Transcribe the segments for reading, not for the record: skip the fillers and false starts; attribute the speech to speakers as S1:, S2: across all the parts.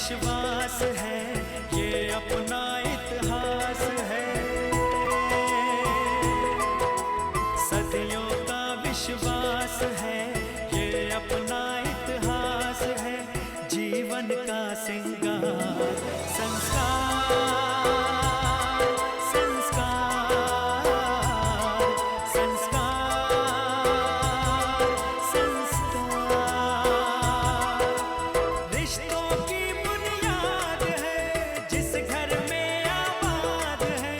S1: विश्वास है, ये अपना इतिहास है। सदियों का विश्वास है, ये अपना इतिहास है। जीवन का सिंगार संस्कार, संस्कार, संस्कार, संस्कार। रिश्तों की बुनियाद है, जिस घर में आबाद है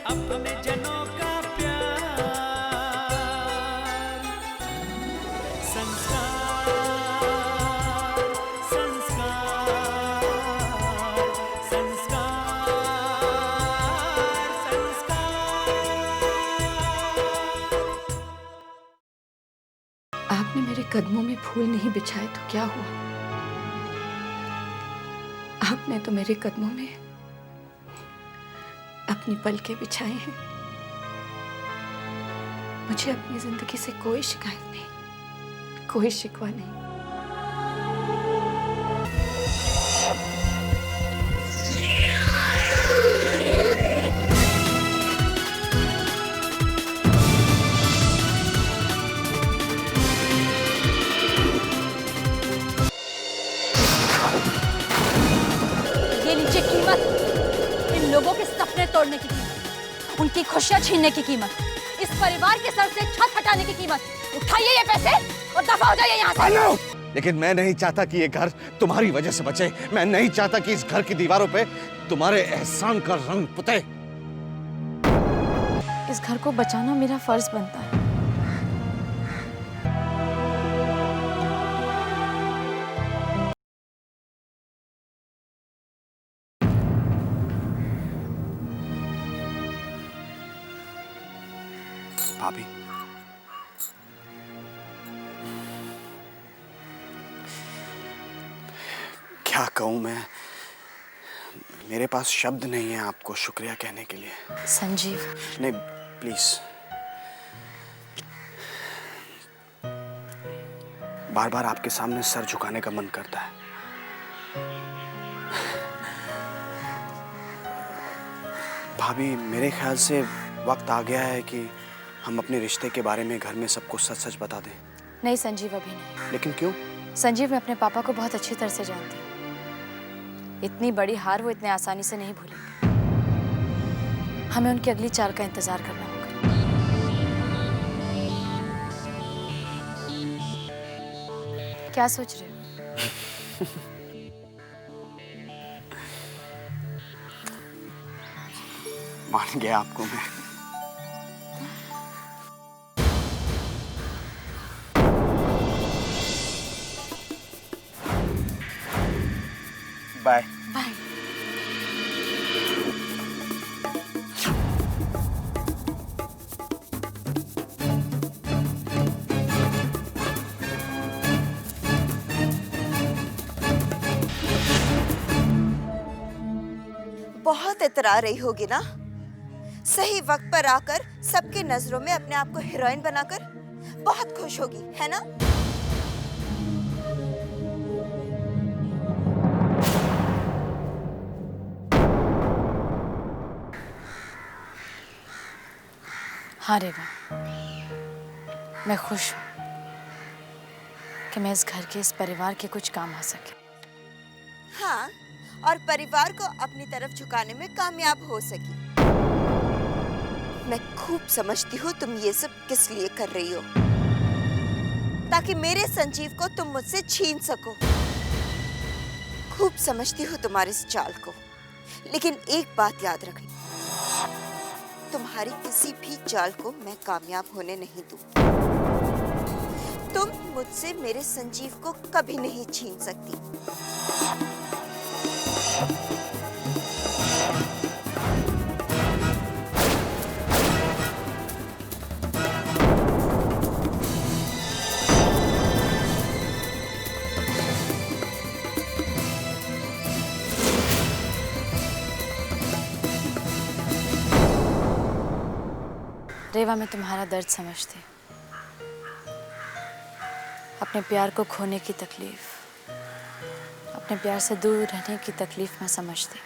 S1: अपने जनों का प्यार। संस्कार, संस्कार, संस्कार, संस्कार।
S2: आपने मेरे कदमों में फूल नहीं बिछाए तो क्या हुआ? आपने तो मेरे कदमों में अपनी पलकें बिछाए हैं। मुझे अपनी जिंदगी से कोई शिकायत नहीं, कोई शिकवा नहीं।
S3: ये लीजिए कीमत, इन लोगों के सपने तोड़ने की कीमत, उनकी खुशियां छीनने की कीमत, इस परिवार के सर से छत हटाने की कीमत। उठाइए ये पैसे और दफा हो जाइए यहाँ से।
S4: लेकिन मैं नहीं चाहता कि ये घर तुम्हारी वजह से बचे। मैं नहीं चाहता कि इस घर की दीवारों पे तुम्हारे एहसान का रंग पुते।
S3: इस घर को बचाना मेरा फर्ज बनता है।
S4: भाभी, क्या कहूं मैं, मेरे पास शब्द नहीं है आपको शुक्रिया कहने के लिए।
S3: संजीव,
S4: नहीं प्लीज, बार बार आपके सामने सर झुकाने का मन करता है। भाभी, मेरे ख्याल से वक्त आ गया है कि हम अपने रिश्ते के बारे में घर में सबको सच सच बता दें।
S3: नहीं संजीव, अभी नहीं।
S4: लेकिन क्यों?
S3: संजीव, मैं अपने पापा को बहुत अच्छी तरह से जानती हूँ। इतनी बड़ी हार वो इतने आसानी से नहीं भूलेंगे। हमें उनकी अगली चाल का इंतजार करना होगा। क्या सोच रहे हो?
S4: मान गया आपको मैं। Bye
S3: bye.
S5: बहुत इतरा रही होगी ना, सही वक्त पर आकर सबके नजरों में अपने आप को हीरोइन बनाकर बहुत खुश होगी, है ना?
S3: हाँ रेवा, मैं खुश हूँ कि मैं इस घर के, इस परिवार के कुछ काम आ सके।
S5: हाँ, और परिवार को अपनी तरफ झुकाने में कामयाब हो सकी। मैं खूब समझती हूँ तुम ये सब किस लिए कर रही हो, ताकि मेरे संजीव को तुम मुझसे छीन सको। खूब समझती हूँ तुम्हारी इस चाल को, लेकिन एक बात याद रखना, तुम्हारी किसी भी चाल को मैं कामयाब होने नहीं दूं। तुम मुझसे मेरे संजीव को कभी नहीं छीन सकती।
S3: रेवा, मैं तुम्हारा दर्द समझती हूँ। अपने प्यार को खोने की तकलीफ,
S2: अपने प्यार से दूर रहने की तकलीफ मैं समझती।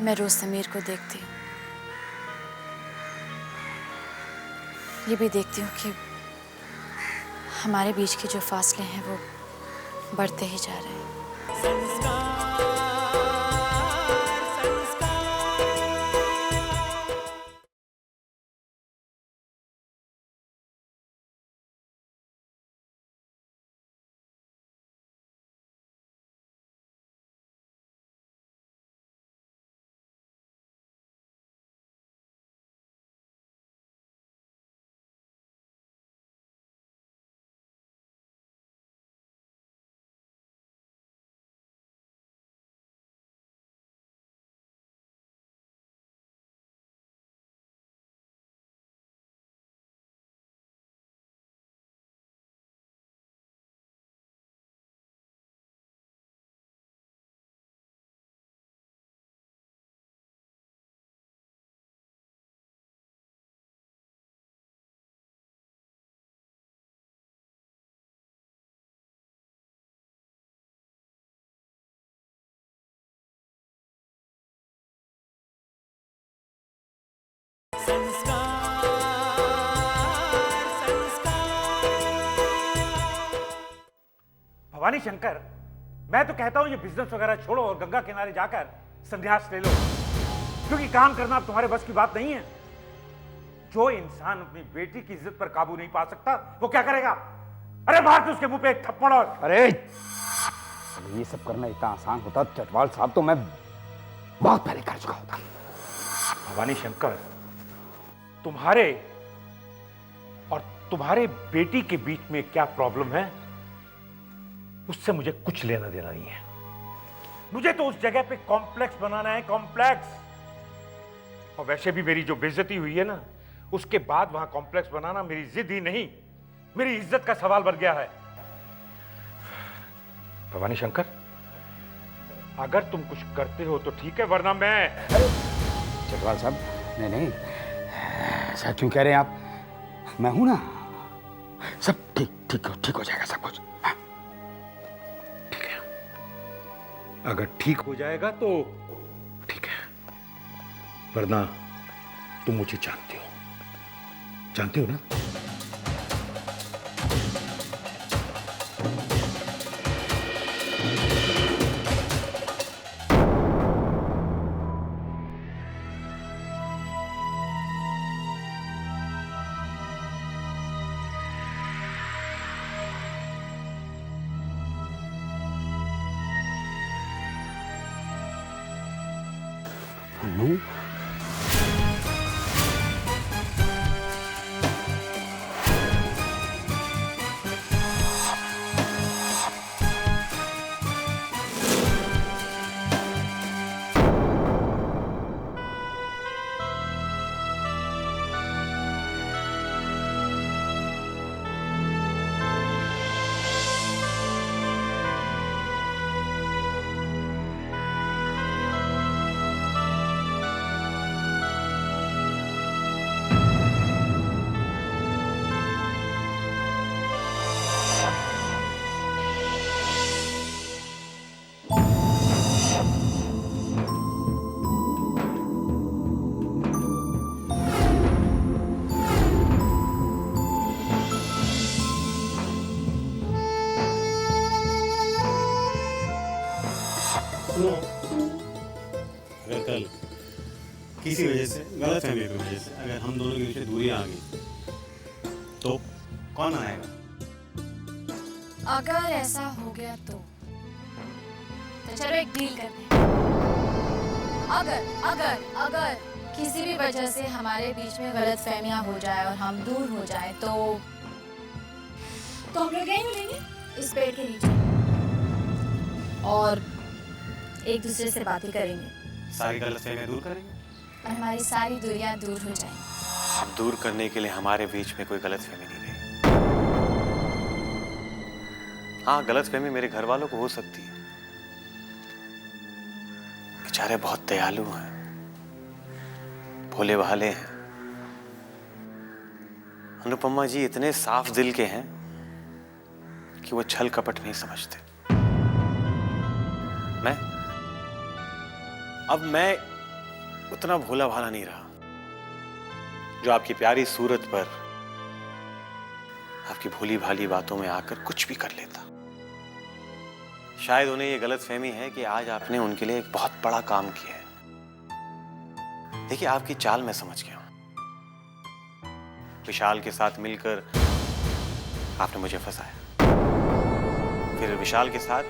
S2: मैं रोज समीर को देखती हूँ, ये भी देखती हूँ कि हमारे बीच के जो फासले हैं वो बढ़ते ही जा रहे हैं।
S1: संस्कार
S6: भवानी शंकर, मैं तो कहता हूं ये बिजनेस वगैरह छोड़ो और गंगा किनारे जाकर संन्यास ले लो, क्योंकि काम करना अब तुम्हारे बस की बात नहीं है। जो इंसान अपनी बेटी की इज्जत पर काबू नहीं पा सकता वो क्या करेगा? अरे मार दो उसके मुंह पे एक थप्पड़। और
S7: अरे ये सब करना इतना आसान होता चटवाल साहब तो मैं बहुत पहले कर चुका होता।
S6: भवानी शंकर, तुम्हारे और तुम्हारे बेटी के बीच में क्या प्रॉब्लम है उससे मुझे कुछ लेना देना नहीं है। मुझे तो उस जगह पे कॉम्प्लेक्स बनाना है, कॉम्प्लेक्स। और वैसे भी मेरी जो बेइज्जती हुई है ना, उसके बाद वहां कॉम्प्लेक्स बनाना मेरी जिद ही नहीं, मेरी इज्जत का सवाल बन गया है। भवानी शंकर, अगर तुम कुछ करते हो तो ठीक है, वरना मैं।
S7: चटवाल साहब, नहीं ऐसा क्यों कह रहे हैं आप? मैं हूं ना, सब ठीक हो जाएगा सब कुछ। हाँ।
S6: ठीक है, अगर ठीक हो जाएगा तो ठीक है, वरना तुम मुझे जानते हो ना?
S7: अनु,
S8: अगर कल किसी वजह से, गलत फहमी की वजह से अगर हम दोनों के बीच दूरी आ गई तो कौन आएगा?
S2: अगर ऐसा हो गया तो चलो एक डील करते हैं। अगर किसी भी वजह से हमारे बीच में गलतफहमियां हो जाए और हम दूर हो जाए तो हम लोग यहीं मिलेंगे इस पेड़ के नीचे और एक दूसरे से बातें करेंगे।
S8: सारी गलतफहमियां दूर करेंगे
S2: और हमारी सारी दूरियां दूर हो जाएंगी।
S8: अब दूर करने के लिए हमारे बीच में कोई गलतफहमी नहीं रही। हाँ, गलतफहमी मेरे घर वालों को हो सकती है, बेचारे बहुत दयालु हैं, भोले भाले हैं। अनुपमा जी इतने साफ दिल के हैं
S9: कि वो छल कपट नहीं समझते। मैं उतना भोला भाला नहीं रहा जो आपकी प्यारी सूरत पर आपकी भोली भाली बातों में आकर कुछ भी कर लेता। शायद उन्हें यह गलतफहमी है कि आज आपने उनके लिए एक बहुत बड़ा काम किया है। देखिए, आपकी चाल मैं समझ गया हूं। विशाल के साथ मिलकर आपने मुझे फंसाया, फिर विशाल के साथ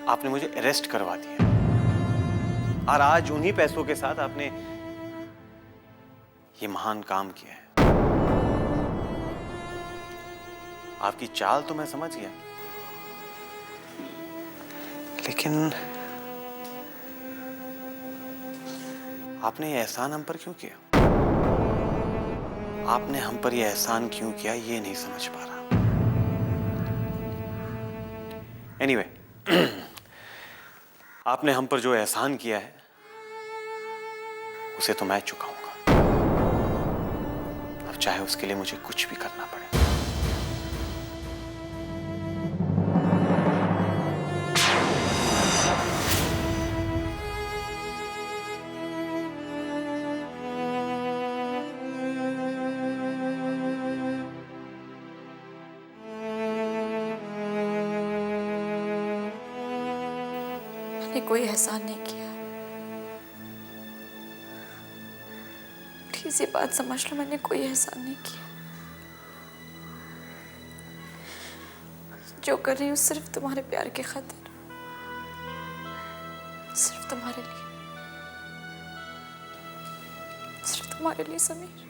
S9: आपने मुझे अरेस्ट करवा दिया, और आज उन्हीं पैसों के साथ आपने ये महान काम किया है। आपकी चाल तो मैं समझ गया, लेकिन आपने ये एहसान हम पर क्यों किया? आपने हम पर ये एहसान क्यों किया, ये नहीं समझ पा रहा। एनीवे, आपने हम पर जो एहसान किया है उसे तो मैं चुकाऊंगा, अब चाहे उसके लिए मुझे कुछ भी करना पड़े।
S2: मैंने कोई एहसान नहीं किया। प्लीज ये बात समझ लो, मैंने कोई एहसान नहीं किया। जो कर रही हूँ सिर्फ तुम्हारे प्यार की खातिर, सिर्फ तुम्हारे लिए, सिर्फ तुम्हारे लिए समीर।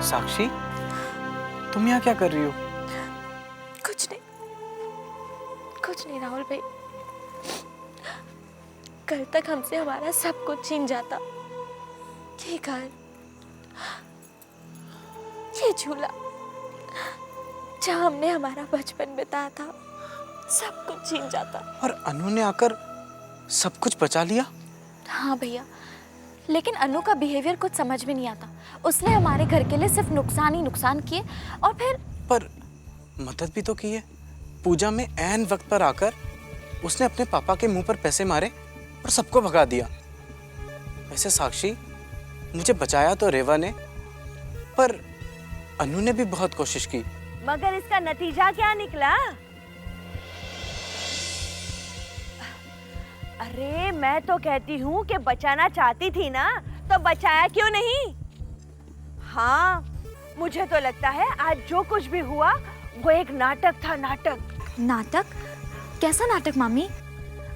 S4: साक्षी, तुम यहाँ क्या कर रही हो?
S2: कुछ नहीं राहुल भाई, कल तक हमसे हमारा सब कुछ छीन जाता। ये घर, ये झूला, जहाँ हमने हमारा बचपन बिताया था, सब कुछ छीन जाता।
S4: और अनु ने आकर सब कुछ बचा लिया।
S2: हाँ भैया, लेकिन अनु का बिहेवियर कुछ समझ में नहीं आता। उसने हमारे घर के लिए सिर्फ नुकसान ही नुकसान किए, और फिर
S4: पर मदद भी तो की है। पूजा में ऐन वक्त पर आकर उसने अपने पापा के मुंह पर पैसे मारे और सबको भगा दिया। वैसे साक्षी, मुझे बचाया तो रेवा ने, पर अनु ने भी बहुत कोशिश की।
S3: मगर इसका नतीजा क्या निकला? अरे मैं तो कहती हूँ कि बचाना चाहती थी ना, तो बचाया क्यों नहीं? हाँ, मुझे तो लगता है आज जो कुछ भी हुआ वो एक नाटक था। नाटक?
S2: कैसा नाटक मामी?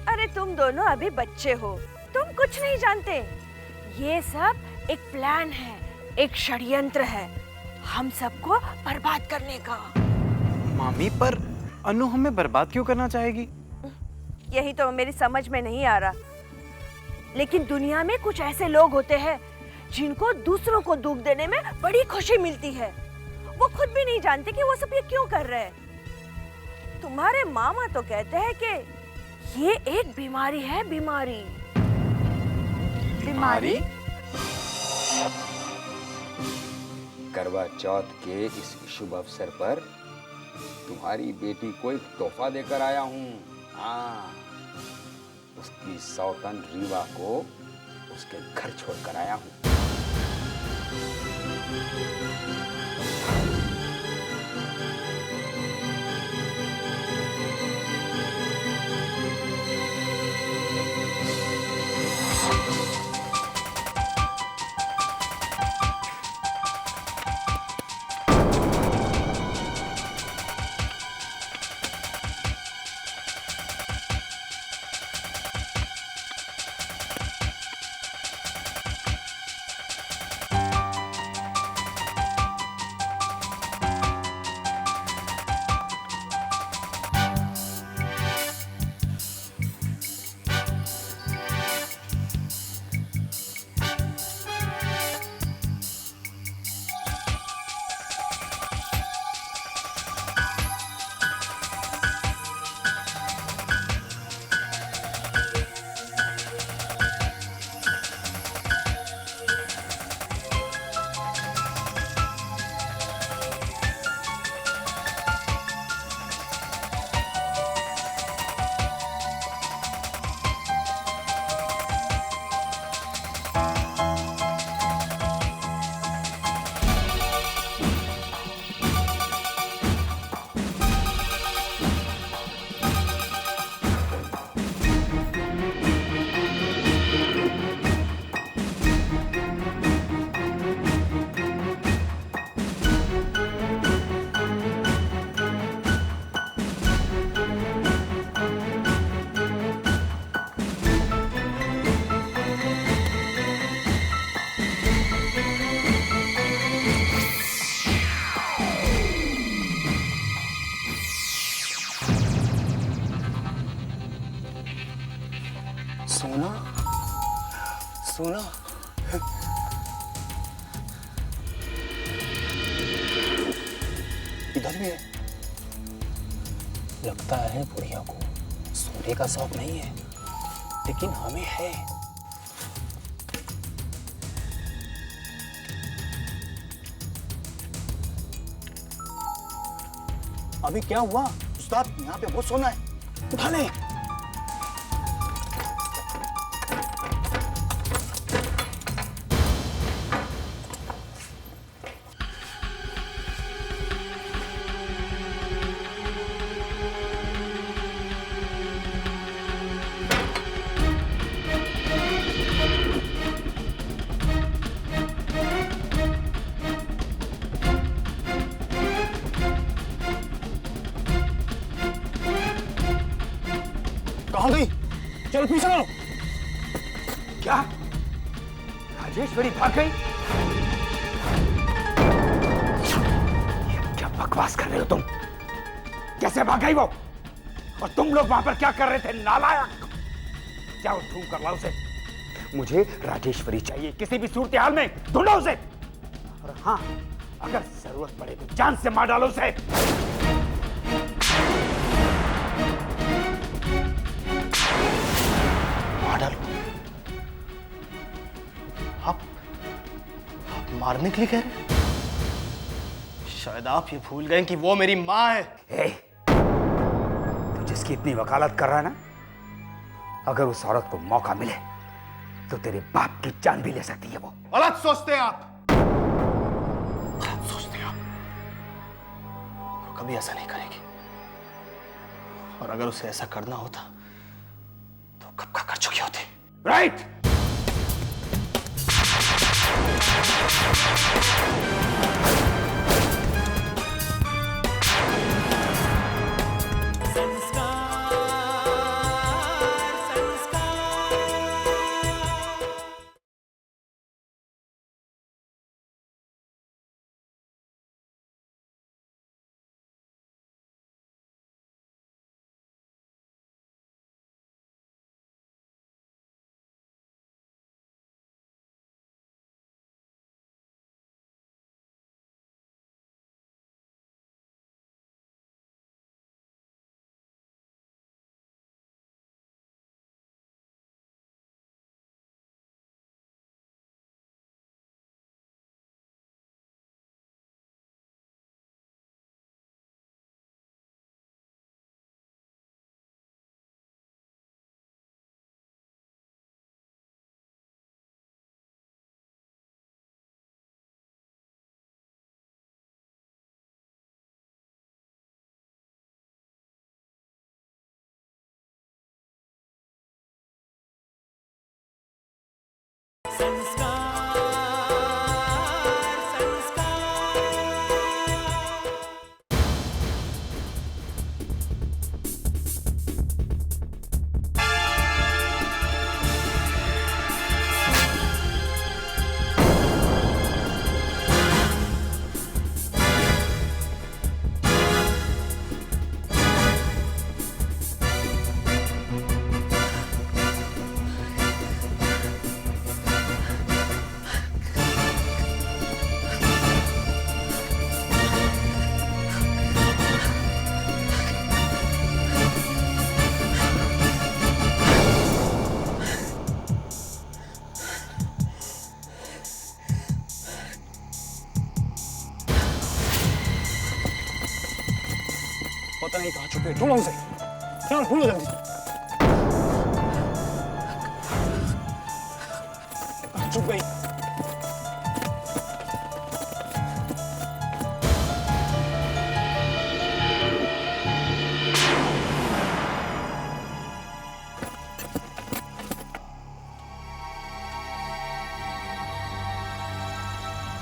S3: अरे तुम दोनों अभी बच्चे हो, तुम कुछ नहीं जानते। ये सब एक प्लान है, एक षड्यंत्र है, हम सबको बर्बाद करने का।
S4: मामी, पर अनु हमें बर्बाद क्यों करना चाहेगी?
S3: यही तो मेरी समझ में नहीं आ रहा। लेकिन दुनिया में कुछ ऐसे लोग होते हैं जिनको दूसरों को दुख देने में बड़ी खुशी मिलती है।
S5: वो खुद भी नहीं जानते कि वो सब ये क्यों कर रहे हैं। तुम्हारे मामा तो कहते हैं कि ये एक बीमारी है, बीमारी।
S2: बीमारी?
S7: करवा चौथ के इस शुभ अवसर पर तुम्हारी बेटी को एक तोहफा देकर आया हूँ। हाँ, उसकी सौतन रीवा को उसके घर छोड़कर आया हूँ।
S4: सोना, सोना, इधर भी है। लगता है बुढ़िया को सोने का शौक नहीं है, लेकिन हमें है। अभी क्या हुआ उस्ताद? यहाँ पे बहुत सोना है, उठा ले। कहाँ गई? चलो पीछे चलो।
S7: क्या राजेश्वरी भाग गई? क्या बकवास कर रहे हो तुम? कैसे भाग गई वो? और तुम लोग वहां पर क्या कर रहे थे नालायक? जाओ ढूंढ कर लाओ उसे। मुझे राजेश्वरी चाहिए, किसी भी सूरत हाल में ढूंढो उसे। और हाँ, अगर जरूरत पड़े तो जान से मार डालो उसे।
S10: आप मारने के लिए कह रहे हैं? शायद आप ये भूल गए कि वो मेरी माँ है।
S7: तू जिसकी इतनी वकालत कर रहा है ना, अगर उस औरत को मौका मिले तो तेरे बाप की जान भी ले सकती है वो।
S10: गलत सोचते हैं आप, गलत सोचते हैं आप। वो कभी ऐसा नहीं करेगी, और अगर उसे ऐसा करना होता तो कब का कर चुकी होती।
S7: राइट।
S1: संस्कार संस्कार।
S10: पता नहीं कहाँ छुपे, ढूंढो उसे। चलो ढूंढो जल्दी। कहाँ छुप गई?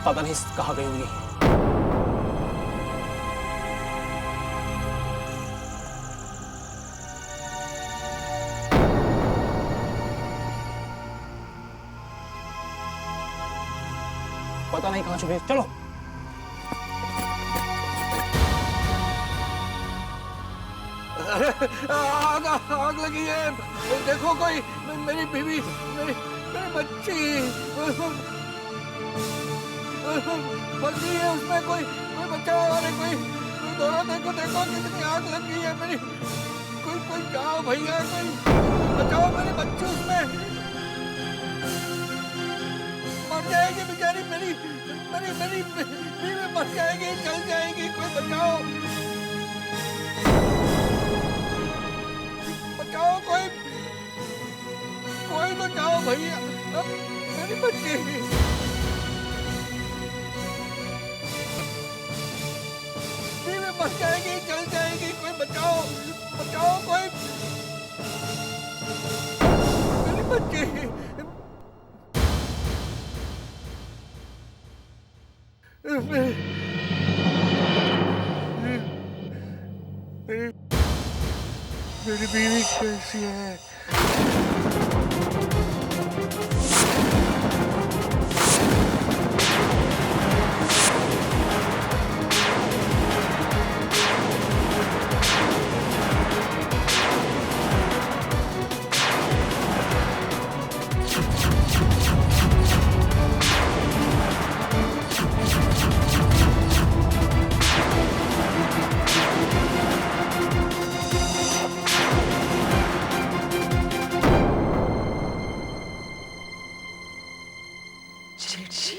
S10: पता नहीं कहाँ गई होंगी। पता नहीं कहाँ छुपी। चलो।
S11: अरे आग लगी है, देखो कोई, मेरी बीवी, मेरी बच्ची बच्ची है, उसमें कोई बच्चा। अरे कोई दोनों देखो कितनी आग लग गई है। मेरी कोई जाओ भैया, कोई बचाओ मेरी बच्ची, उसमें मर जाएगी बेचारी। मेरी बीवी मर जाएगी, जल जाएगी। कोई बचाओ कोई तो जाओ भैया, मेरी बच्ची। बीवी मर जाएगी, जल जाएगी। कोई बचाओ कोई, मेरी बच्ची। मेरी बीवी कैसी है?
S5: चिड़ची